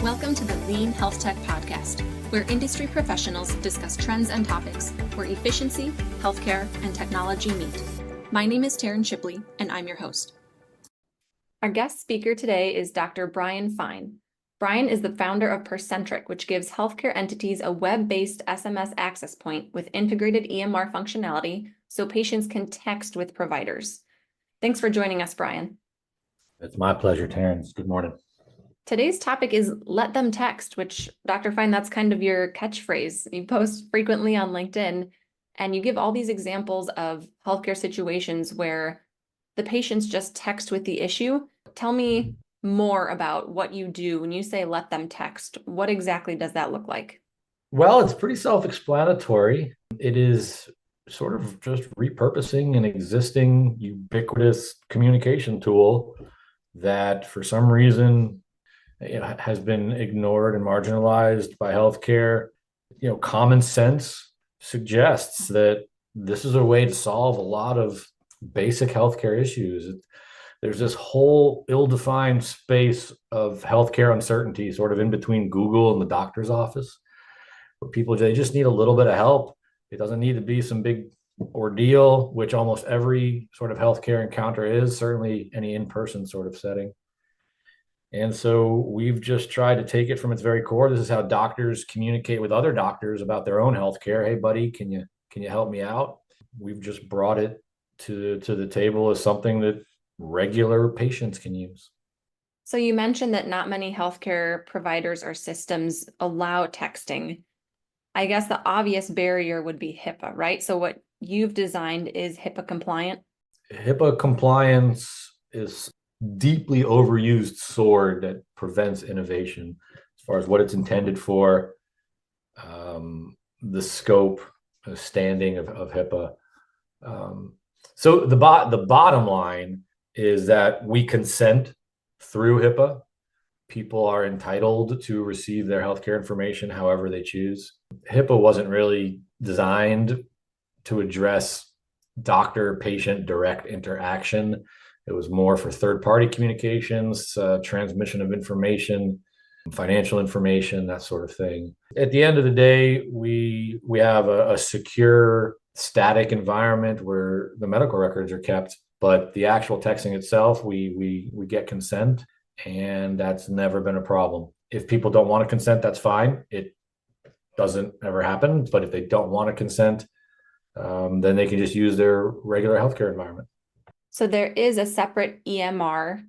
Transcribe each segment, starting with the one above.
Welcome to the Lean Health Tech Podcast, where industry professionals discuss trends and topics where efficiency, healthcare, and technology meet. My name is Taryn Shipley, and I'm your host. Our guest speaker today is Dr. Bryan Fine. Bryan is the founder of Percentric, which gives healthcare entities a web-based SMS access point with integrated EMR functionality so patients can text with providers. Thanks for joining us, Bryan. It's my pleasure, Terrence. Good morning. Today's topic is let them text, which, Dr. Fine, that's kind of your catchphrase. You post frequently on LinkedIn, and you give all these examples of healthcare situations where the patients just text with the issue. Tell me more about what you do when you say let them text. What exactly does that look like? Well, it's pretty self-explanatory. It is sort of just repurposing an existing ubiquitous communication tool that for some reason has been ignored and marginalized by healthcare. Common sense suggests that this is a way to solve a lot of basic healthcare issues. There's this whole ill-defined space of healthcare uncertainty, sort of in between Google and the doctor's office, where people, they just need a little bit of help. It doesn't need to be some big ordeal, which almost every sort of healthcare encounter is, certainly any in-person sort of setting. And so we've just tried to take it from its very core. This is how doctors communicate with other doctors about their own healthcare. Hey, buddy, can you help me out? We've just brought it to the table as something that regular patients can use. So you mentioned that not many healthcare providers or systems allow texting. I guess the obvious barrier would be HIPAA, right? So what you've designed is HIPAA compliant. HIPAA compliance is deeply overused sword that prevents innovation as far as what it's intended for, the scope, the standing of HIPAA. So the bottom line is that we consent through HIPAA. People are entitled to receive their healthcare information however they choose. HIPAA wasn't really designed to address doctor-patient direct interaction. It was more for third-party communications, transmission of information, financial information, that sort of thing. At the end of the day, we have a secure, static environment where the medical records are kept, but the actual texting itself, we get consent, and that's never been a problem. If people don't want to consent, that's fine. It doesn't ever happen, but if they don't want to consent, then they can just use their regular healthcare environment. So there is a separate EMR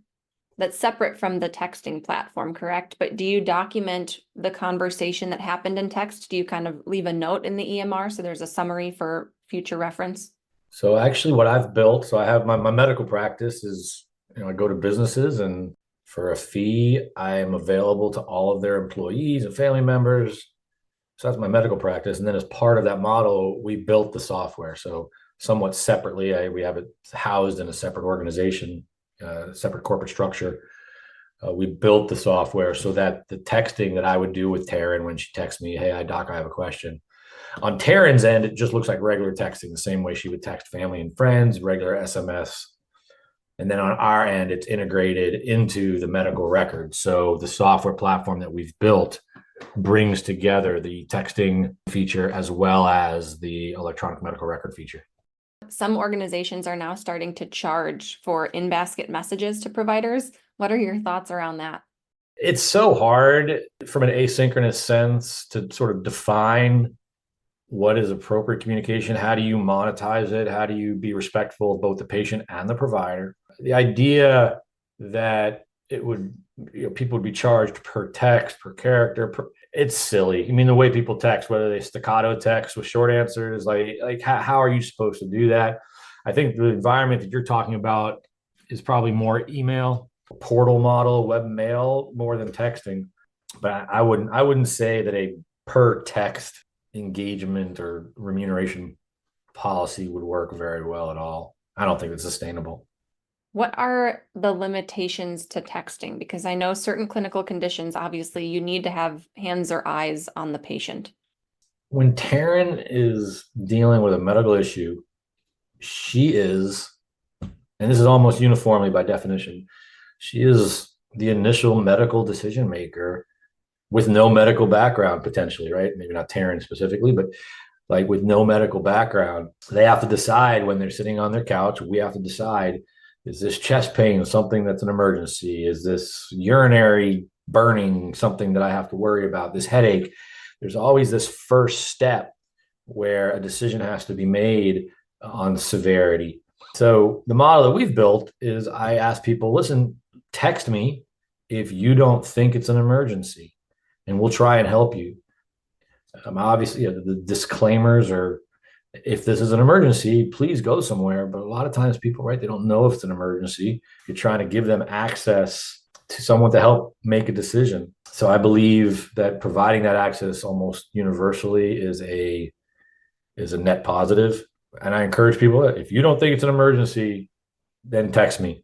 that's separate from the texting platform, correct? But do you document the conversation that happened in text? Do you kind of leave a note in the EMR so there's a summary for future reference? So actually what I've built, so I have my medical practice is, I go to businesses, and for a fee, I am available to all of their employees and family members. So that's my medical practice. And then as part of that model, we built the software. So somewhat separately, we have it housed in a separate organization, separate corporate structure. We built the software so that the texting that I would do with Taryn when she texts me, hey, doc, I have a question. On Taryn's end, it just looks like regular texting, the same way she would text family and friends, regular SMS. And then on our end, it's integrated into the medical record. So the software platform that we've built brings together the texting feature as well as the electronic medical record feature. Some organizations are now starting to charge for in-basket messages to providers. What are your thoughts around that? It's so hard from an asynchronous sense to sort of define what is appropriate communication. How do you monetize it? How do you be respectful of both the patient and the provider? The idea that it would, people would be charged per text, per character, it's silly. I mean, the way people text, whether they staccato text with short answers, like how are you supposed to do that? I think the environment that you're talking about is probably more email, portal model, web mail, more than texting. But I wouldn't say that a per text engagement or remuneration policy would work very well at all. I don't think it's sustainable. What are the limitations to texting? Because I know certain clinical conditions, obviously, you need to have hands or eyes on the patient. When Taryn is dealing with a medical issue, she is, and this is almost uniformly by definition, she is the initial medical decision maker with no medical background, potentially, right? Maybe not Taryn specifically, but like with no medical background, they have to decide when they're sitting on their couch. We have to decide, is this chest pain something that's an emergency? Is this urinary burning something that I have to worry about? This headache? There's always this first step where a decision has to be made on severity. So the model that we've built is I ask people, listen, text me if you don't think it's an emergency, and we'll try and help you. Obviously, the disclaimers are, if this is an emergency, please go somewhere. But a lot of times people, right, they don't know if it's an emergency. You're trying to give them access to someone to help make a decision. So I believe that providing that access almost universally is a net positive. And I encourage people that if you don't think it's an emergency, then text me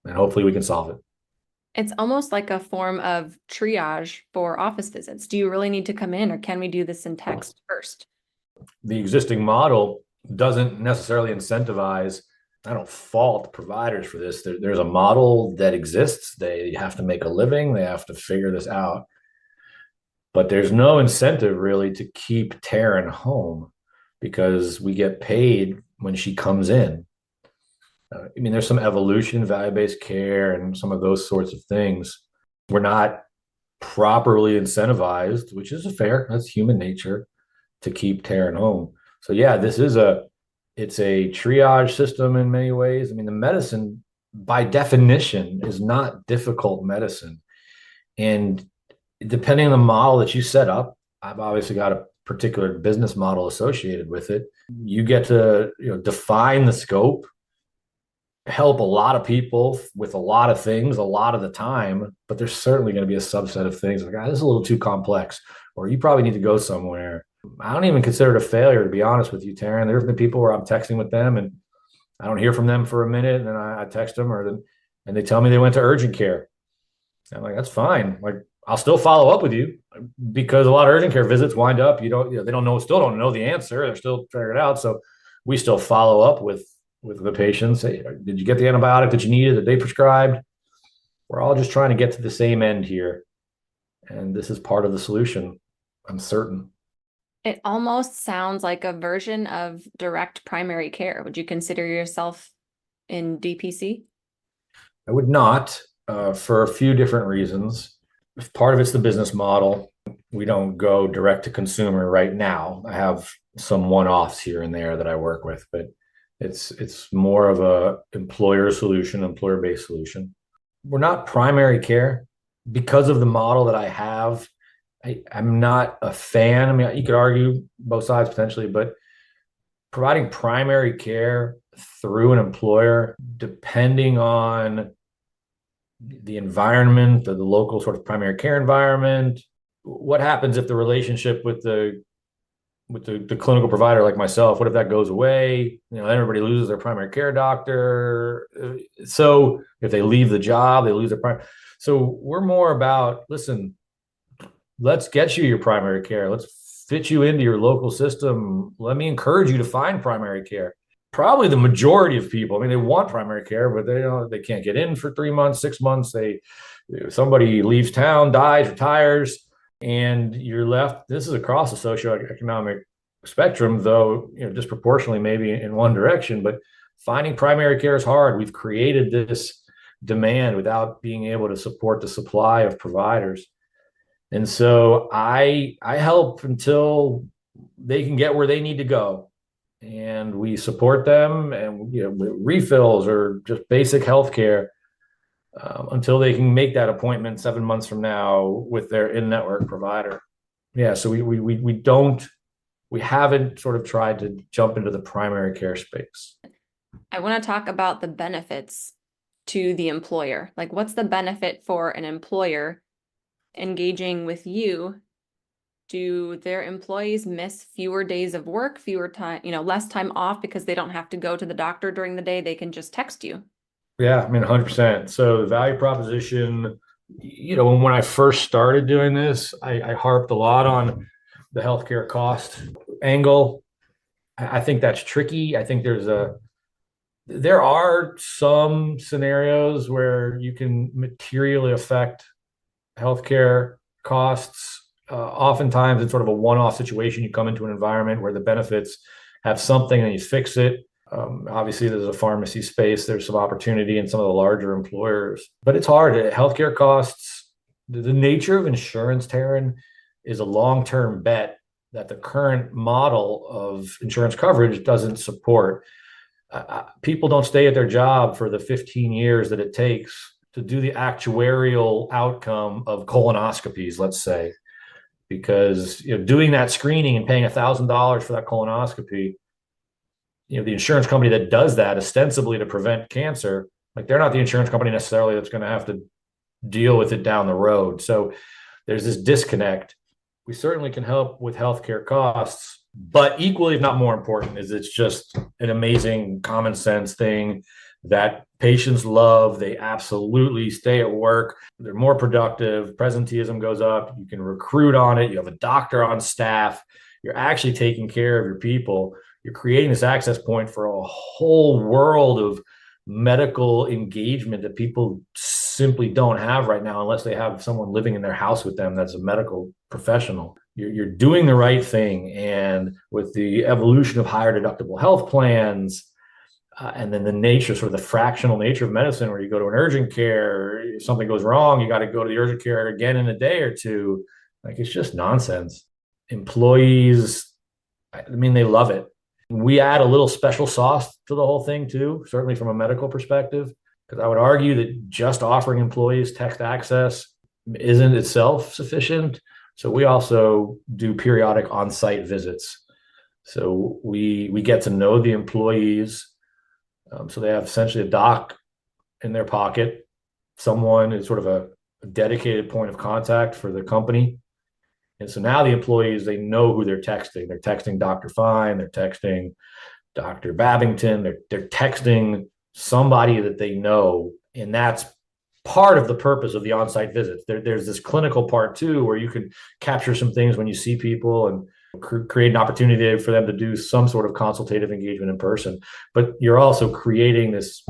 and hopefully we can solve it. It's almost like a form of triage for office visits. Do you really need to come in, or can we do this in text first? The existing model doesn't necessarily incentivize. I don't fault providers for this. There's a model that exists. They have to make a living. They have to figure this out. But there's no incentive really to keep Taryn home because we get paid when she comes in. I mean, there's some evolution, value-based care, and some of those sorts of things. We're not properly incentivized, which is fair. That's human nature to keep Taryn home. So yeah, it's a triage system in many ways. I mean, the medicine by definition is not difficult medicine. And depending on the model that you set up, I've obviously got a particular business model associated with it. You get to, define the scope, help a lot of people with a lot of things a lot of the time, but there's certainly going to be a subset of things like, this is a little too complex, or you probably need to go somewhere. I don't even consider it a failure, to be honest with you, Taryn. There's been people where I'm texting with them and I don't hear from them for a minute, and then I text them, and they tell me they went to urgent care. I'm like, that's fine. Like, I'll still follow up with you because a lot of urgent care visits wind up, they still don't know the answer. They're still figuring it out. So we still follow up with the patients. Hey, did you get the antibiotic that you needed that they prescribed? We're all just trying to get to the same end here. And this is part of the solution, I'm certain. It almost sounds like a version of direct primary care. Would you consider yourself in DPC? I would not, for a few different reasons. Part of it's the business model. We don't go direct to consumer right now. I have some one-offs here and there that I work with, but it's more of a employer-based solution. We're not primary care because of the model that I have. I'm not a fan. I mean, you could argue both sides potentially, but providing primary care through an employer, depending on the environment, the local sort of primary care environment, what happens if the relationship with the clinical provider like myself, what if that goes away? Everybody loses their primary care doctor. So if they leave the job, they lose their primary. So we're more about, listen, let's get you your primary care. Let's fit you into your local system. Let me encourage you to find primary care. Probably the majority of people, I mean, they want primary care, but they can't get in for 3 months, 6 months. Somebody leaves town, dies, retires, and you're left. This is across the socioeconomic spectrum, though, disproportionately maybe in one direction, but finding primary care is hard. We've created this demand without being able to support the supply of providers. And so I help until they can get where they need to go. And we support them and refills or just basic health care until they can make that appointment 7 months from now with their in-network provider. Yeah, so we haven't sort of tried to jump into the primary care space. I want to talk about the benefits to the employer. Like, what's the benefit for an employer engaging with you? Do their employees miss fewer days of work, fewer time, less time off because they don't have to go to the doctor during the day? They can just text you. Yeah, I mean, 100%. So the value proposition, when I first started doing this, I harped a lot on the healthcare cost angle. I think that's tricky. I think there are some scenarios where you can materially affect healthcare costs, oftentimes it's sort of a one-off situation. You come into an environment where the benefits have something and you fix it. Obviously, there's a pharmacy space. There's some opportunity in some of the larger employers, but it's hard. Healthcare costs, the nature of insurance, Taryn, is a long-term bet that the current model of insurance coverage doesn't support. People don't stay at their job for the 15 years that it takes to do the actuarial outcome of colonoscopies, let's say, because doing that screening and paying $1,000 for that colonoscopy, the insurance company that does that ostensibly to prevent cancer, like they're not the insurance company necessarily that's going to have to deal with it down the road. So there's this disconnect. We certainly can help with healthcare costs, but equally, if not more important, is it's just an amazing common sense thing that patients love. They absolutely stay at work. They're more productive. Presenteeism goes up. You can recruit on it. You have a doctor on staff. You're actually taking care of your people. You're creating this access point for a whole world of medical engagement that people simply don't have right now unless they have someone living in their house with them that's a medical professional. You're doing the right thing. And with the evolution of higher deductible health plans, and then the nature, sort of the fractional nature of medicine, where you go to an urgent care, if something goes wrong, you got to go to the urgent care again in a day or two. Like, it's just nonsense. Employees, I mean, they love it. We add a little special sauce to the whole thing too, certainly from a medical perspective, because I would argue that just offering employees text access isn't itself sufficient. So we also do periodic on-site visits. So we get to know the employees. So they have essentially a doc in their pocket. Someone is sort of a dedicated point of contact for the company. And so now the employees, they know who they're texting. They're texting Dr. Fine, they're texting Dr. Babington, they're texting somebody that they know. And that's part of the purpose of the on-site visits. There's this clinical part too, where you can capture some things when you see people and create an opportunity for them to do some sort of consultative engagement in person. But you're also creating this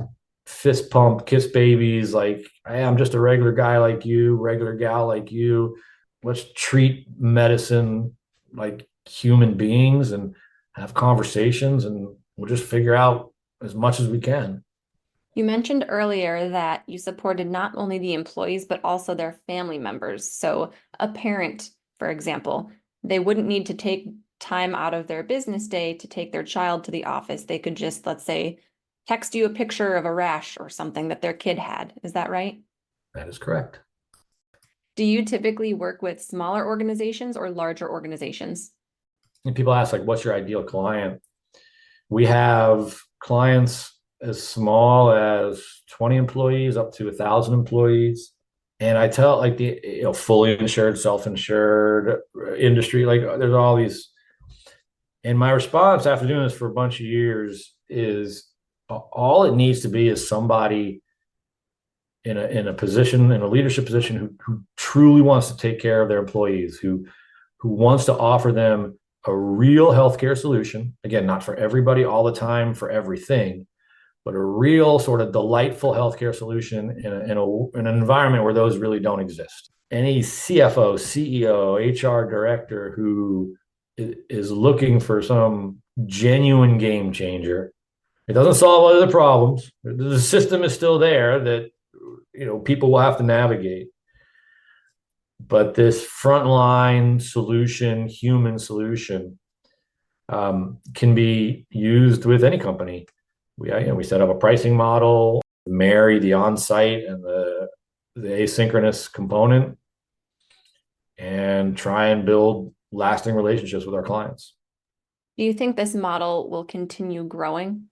fist pump, kiss babies, like, hey, I'm just a regular guy like you, regular gal like you. Let's treat medicine like human beings and have conversations, and we'll just figure out as much as we can. You mentioned earlier that you supported not only the employees, but also their family members. So a parent, for example, they wouldn't need to take time out of their business day to take their child to the office. They could just, let's say, text you a picture of a rash or something that their kid had. Is that right? That is correct. Do you typically work with smaller organizations or larger organizations? And people ask, like, what's your ideal client? We have clients as small as 20 employees up to 1,000 employees. And I tell, like, the fully insured, self-insured industry, like, there's all these. And my response after doing this for a bunch of years is all it needs to be is somebody in a position, in a leadership position, who truly wants to take care of their employees, who wants to offer them a real healthcare solution. Again, not for everybody all the time, for everything, but a real sort of delightful healthcare solution in an environment where those really don't exist. Any CFO, CEO, HR director who is looking for some genuine game changer, it doesn't solve all the problems. The system is still there that people will have to navigate. But this frontline solution, human solution, can be used with any company. We set up a pricing model, marry the on-site and the asynchronous component, and try and build lasting relationships with our clients. Do you think this model will continue growing?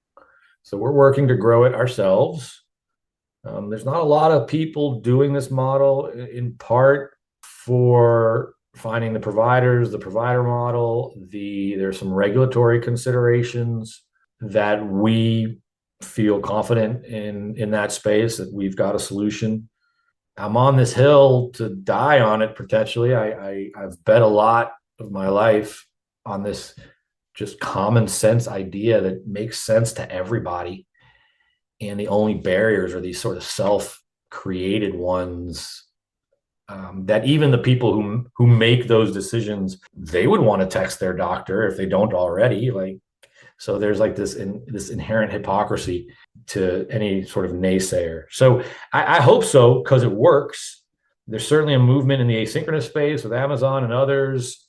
So we're working to grow it ourselves. There's not a lot of people doing this model, in part for finding the providers, the provider model. There's some regulatory considerations that we feel confident in that space, that we've got a solution. I'm on this hill to die on it potentially. I've bet a lot of my life on this just common sense idea that makes sense to everybody. And the only barriers are these sort of self-created ones that even the people who make those decisions, they would want to text their doctor if they don't already. Like, so there's like this inherent hypocrisy to any sort of naysayer. So I hope so, because it works. There's certainly a movement in the asynchronous space with Amazon and others.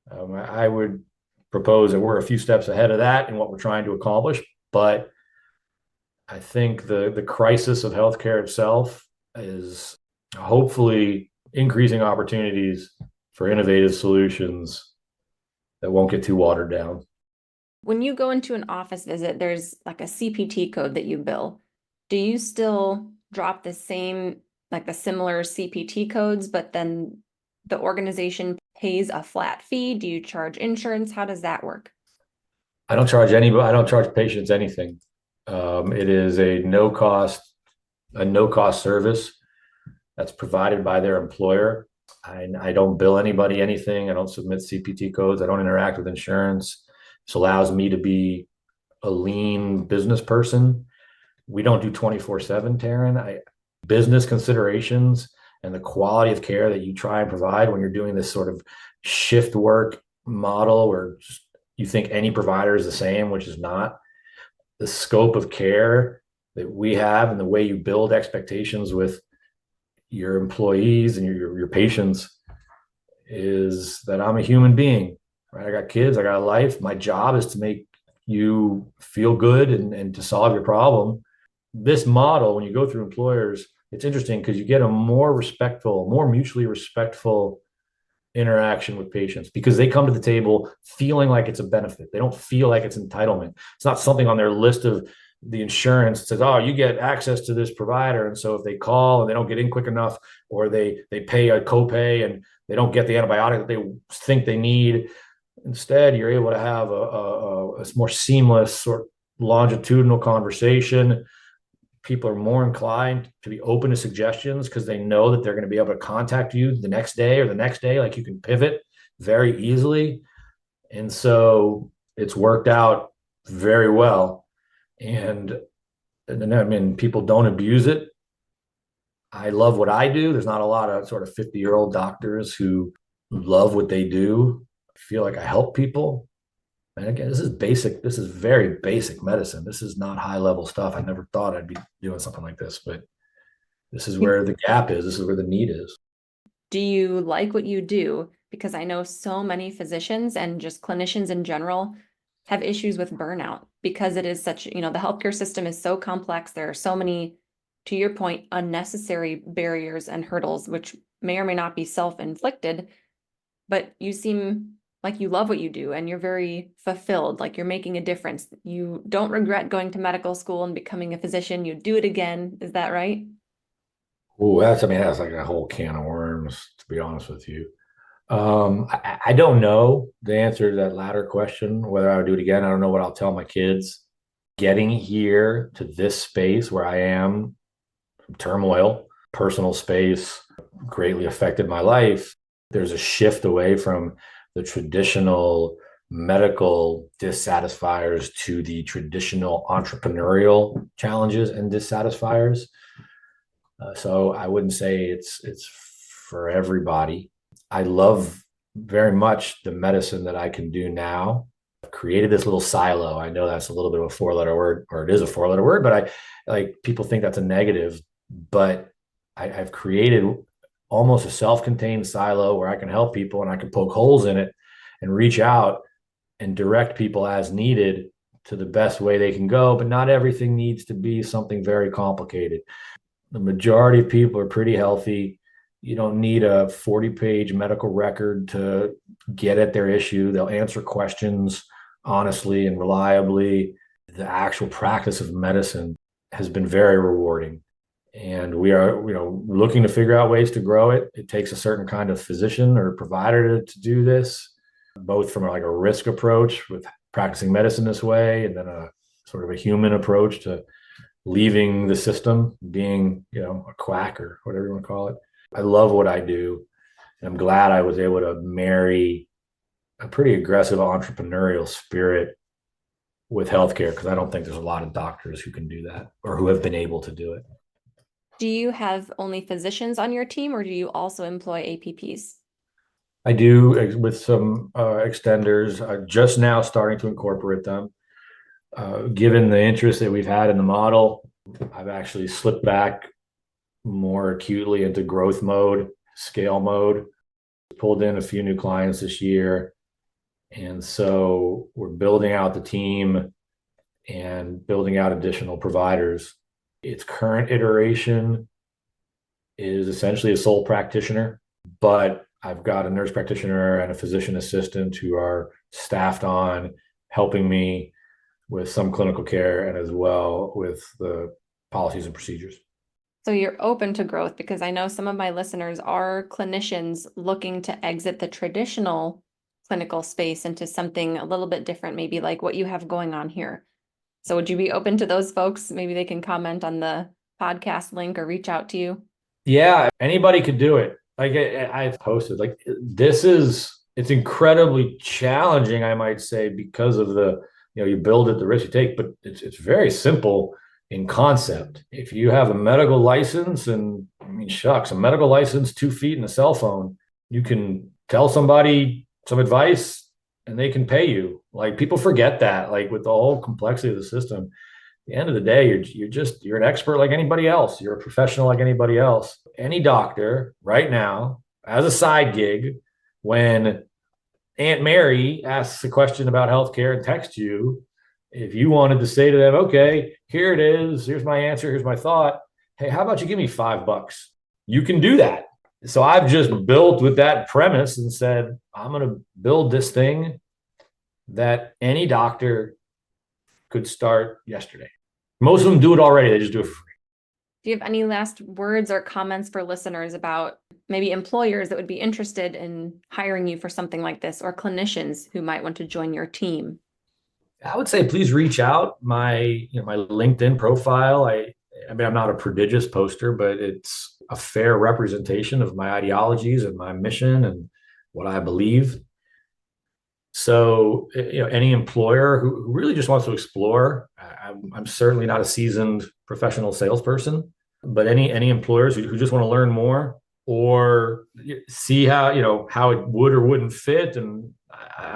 I would propose that we're a few steps ahead of that in what we're trying to accomplish. But I think the crisis of healthcare itself is hopefully increasing opportunities for innovative solutions that won't get too watered down. When you go into an office visit, there's like a CPT code that you bill. Do you still drop the same, like the similar CPT codes, but then the organization pays a flat fee? Do you charge insurance? How does that work? I don't charge anybody. I don't charge patients anything. It is a no cost service that's provided by their employer. I don't bill anybody anything. I don't submit CPT codes. I don't interact with insurance. This allows me to be a lean business person. We don't do 24/7, Taryn. Business considerations and the quality of care that you try and provide when you're doing this sort of shift work model where you think any provider is the same, which is not. The scope of care that we have and the way you build expectations with your employees and your patients is that I'm a human being, right? I got kids, I got a life. My job is to make you feel good and to solve your problem. This model, when you go through employers, it's interesting because you get a more respectful, more mutually respectful interaction with patients because they come to the table feeling like it's a benefit. They don't feel like it's entitlement. It's not something on their list of the insurance that says, oh, you get access to this provider. And so if they call and they don't get in quick enough, or they pay a copay and they don't get the antibiotic that they think they need, instead, you're able to have a more seamless sort of longitudinal conversation. People are more inclined to be open to suggestions because they know that they're going to be able to contact you the next day or the next day. Like, you can pivot very easily. And so it's worked out very well. And I mean, people don't abuse it. I love what I do. There's not a lot of sort of 50-year-old doctors who love what they do. I feel like I help people. And again, this is basic. This is very basic medicine. This is not high level stuff. I never thought I'd be doing something like this, but this is where the gap is. This is where the need is. Do you like what you do? Because I know so many physicians and just clinicians in general have issues with burnout because it is such, the healthcare system is so complex. There are so many, to your point, unnecessary barriers and hurdles, which may or may not be self-inflicted, but you seem like you love what you do and you're very fulfilled, like you're making a difference. You don't regret going to medical school and becoming a physician. You do it again. Is that right? Oh, that's like a whole can of worms, to be honest with you. I don't know the answer to that latter question, whether I would do it again. I don't know what I'll tell my kids. Getting here to this space where I am, turmoil, personal space, greatly affected my life. There's a shift away from the traditional medical dissatisfiers to the traditional entrepreneurial challenges and dissatisfiers. So I wouldn't say it's for everybody. I love very much the medicine that I can do now. I've created this little silo. I know that's a little bit of a four-letter word, or it is a four-letter word, but I like people think that's a negative, but I've created almost a self-contained silo where I can help people and I can poke holes in it and reach out and direct people as needed to the best way they can go. But not everything needs to be something very complicated. The majority of people are pretty healthy. You don't need a 40-page medical record to get at their issue. They'll answer questions honestly and reliably. The actual practice of medicine has been very rewarding. And we are, looking to figure out ways to grow it. It takes a certain kind of physician or provider to do this, both from like a risk approach with practicing medicine this way, and then a sort of a human approach to leaving the system, being, a quack or whatever you want to call it. I love what I do. And I'm glad I was able to marry a pretty aggressive entrepreneurial spirit with healthcare, because I don't think there's a lot of doctors who can do that or who have been able to do it. Do you have only physicians on your team, or do you also employ APPs? I do with some extenders, just now starting to incorporate them. Given the interest that we've had in the model, I've actually slipped back more acutely into growth mode, scale mode, pulled in a few new clients this year. And so we're building out the team and building out additional providers. Its current iteration is essentially a sole practitioner, but I've got a nurse practitioner and a physician assistant who are staffed on helping me with some clinical care and as well with the policies and procedures. So you're open to growth, because I know some of my listeners are clinicians looking to exit the traditional clinical space into something a little bit different, maybe like what you have going on here. So would you be open to those folks? Maybe they can comment on the podcast link or reach out to you. Yeah, anybody could do it. Like I've posted, like it's incredibly challenging, I might say, because of you build it, the risk you take, but it's very simple in concept. If you have a medical license and shucks, a medical license, 2 feet and a cell phone, you can tell somebody some advice and they can pay you. Like people forget that, like with the whole complexity of the system. The end of the day, you're an expert like anybody else. You're a professional like anybody else. Any doctor right now, as a side gig, when Aunt Mary asks a question about healthcare and texts you, if you wanted to say to them, okay, here it is, here's my answer, here's my thought. Hey, how about you give me $5? You can do that. So I've just built with that premise and said, I'm going to build this thing that any doctor could start yesterday. Most of them do it already. They just do it for free. Do you have any last words or comments for listeners about maybe employers that would be interested in hiring you for something like this, or clinicians who might want to join your team? I would say please reach out. My LinkedIn profile. I'm not a prodigious poster, but it's a fair representation of my ideologies and my mission and what I believe. So, any employer who really just wants to explore, I'm certainly not a seasoned professional salesperson, but any employers who just want to learn more or see how it would or wouldn't fit. And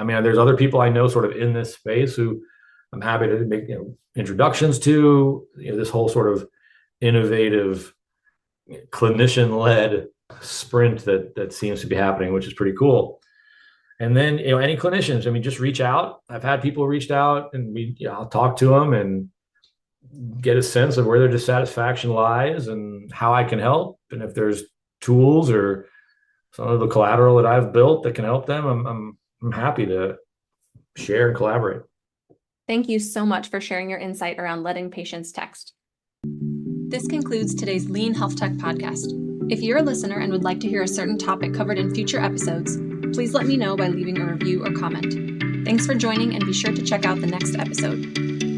there's other people I know sort of in this space who I'm happy to make introductions to. This whole sort of innovative clinician-led sprint that seems to be happening, which is pretty cool. And then, any clinicians, just reach out. I've had people reached out and I'll talk to them and get a sense of where their dissatisfaction lies and how I can help. And if there's tools or some of the collateral that I've built that can help them, I'm happy to share and collaborate. Thank you so much for sharing your insight around letting patients text. This concludes today's Lean Health Tech podcast. If you're a listener and would like to hear a certain topic covered in future episodes, please let me know by leaving a review or comment. Thanks for joining, and be sure to check out the next episode.